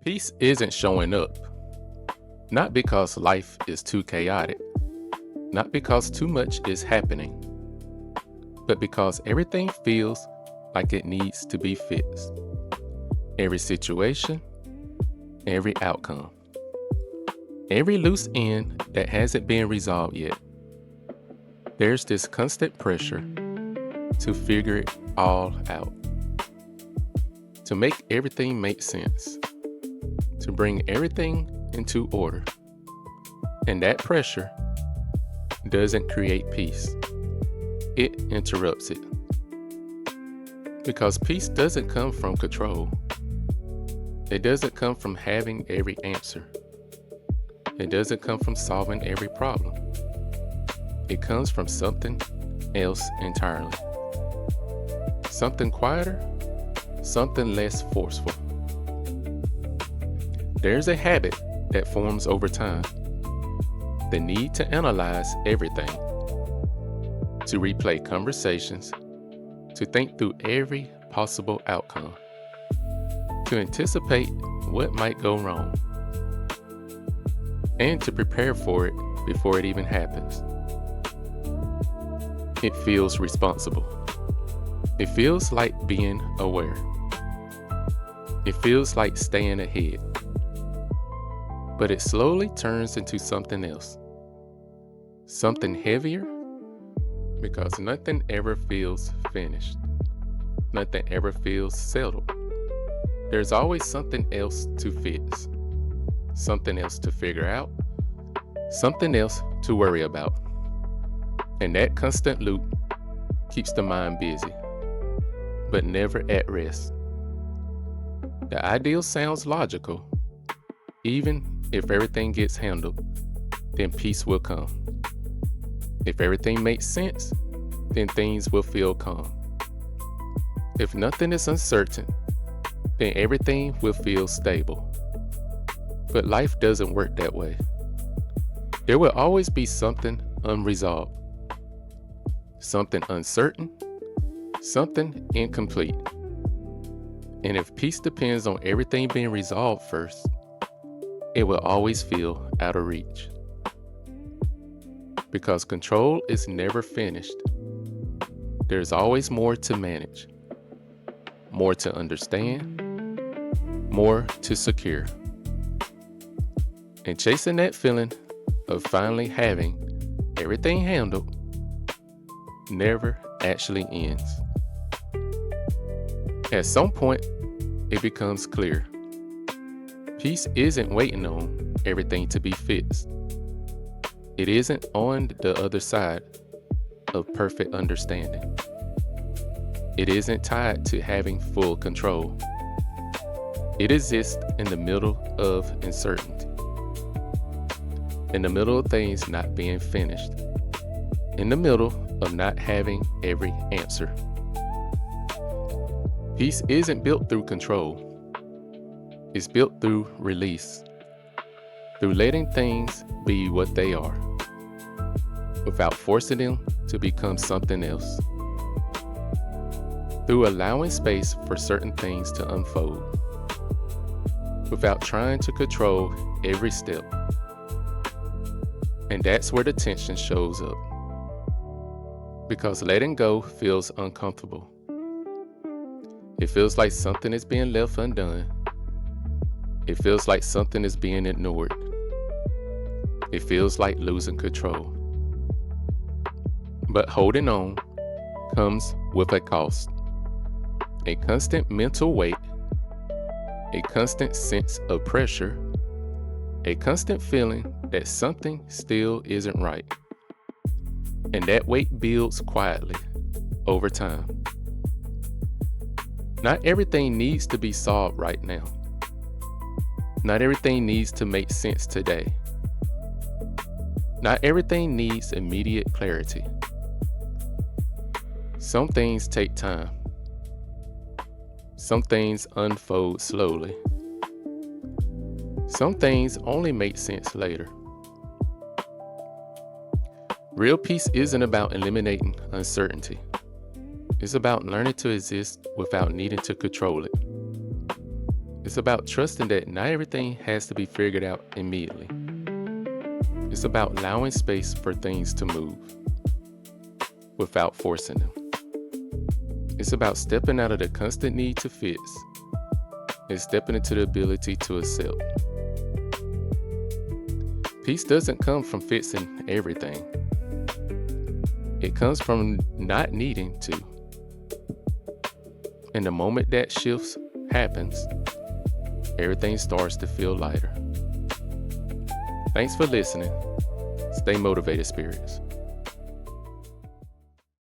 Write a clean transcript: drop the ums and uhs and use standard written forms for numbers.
Peace isn't showing up, not because life is too chaotic, not because too much is happening, but because everything feels like it needs to be fixed. Every situation, every outcome, every loose end that hasn't been resolved yet. There's this constant pressure to figure it all out, to make everything make sense, to bring everything into order. And that pressure doesn't create peace. It interrupts it. Because peace doesn't come from control. It doesn't come from having every answer. It doesn't come from solving every problem. It comes from something else entirely. Something quieter, something less forceful. There's a habit that forms over time. The need to analyze everything, to replay conversations, to think through every possible outcome, to anticipate what might go wrong, and to prepare for it before it even happens. It feels responsible. It feels like being aware. It feels like staying ahead. But it slowly turns into something else. Something heavier, because nothing ever feels finished. Nothing ever feels settled. There's always something else to fix. Something else to figure out. Something else to worry about. And that constant loop keeps the mind busy, but never at rest. The ideal sounds logical. Even if everything gets handled, then peace will come. If everything makes sense, then things will feel calm. If nothing is uncertain, then everything will feel stable. But life doesn't work that way. There will always be something unresolved, something uncertain, something incomplete. And if peace depends on everything being resolved first, it will always feel out of reach. Because control is never finished. There's always more to manage, more to understand, more to secure. And chasing that feeling of finally having everything handled never actually ends. At some point, it becomes clear. Peace isn't waiting on everything to be fixed. It isn't on the other side of perfect understanding. It isn't tied to having full control. It exists in the middle of uncertainty, in the middle of things not being finished, in the middle of not having every answer. Peace isn't built through control. It's built through release, through letting things be what they are, without forcing them to become something else, through allowing space for certain things to unfold, without trying to control every step. And that's where the tension shows up, because letting go feels uncomfortable. It feels like something is being left undone. It feels like something is being ignored. It feels like losing control. But holding on comes with a cost. A constant mental weight, a constant sense of pressure, a constant feeling that something still isn't right. And that weight builds quietly over time. Not everything needs to be solved right now. Not everything needs to make sense today. Not everything needs immediate clarity. Some things take time. Some things unfold slowly. Some things only make sense later. Real peace isn't about eliminating uncertainty. It's about learning to exist without needing to control it. It's about trusting that not everything has to be figured out immediately. It's about allowing space for things to move without forcing them. It's about stepping out of the constant need to fix and stepping into the ability to accept. Peace doesn't come from fixing everything. It comes from not needing to. And the moment that shifts happens, everything starts to feel lighter. Thanks for listening. Stay motivated, spirits.